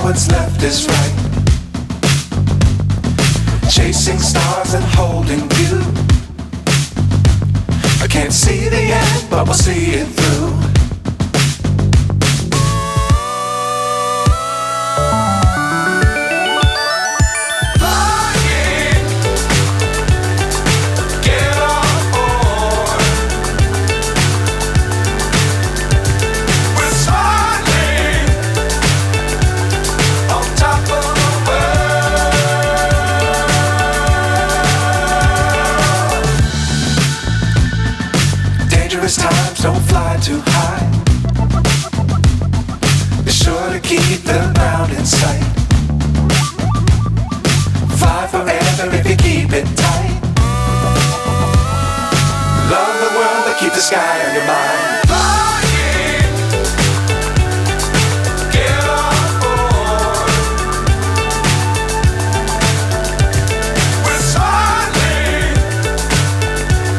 what's left is right. Chasing stars and holding you. I can't see the end, but we'll see it through. Times don't fly too high. Be sure to keep the ground in sight. Fly forever if you keep it tight. Love the world but keep the sky on your mind.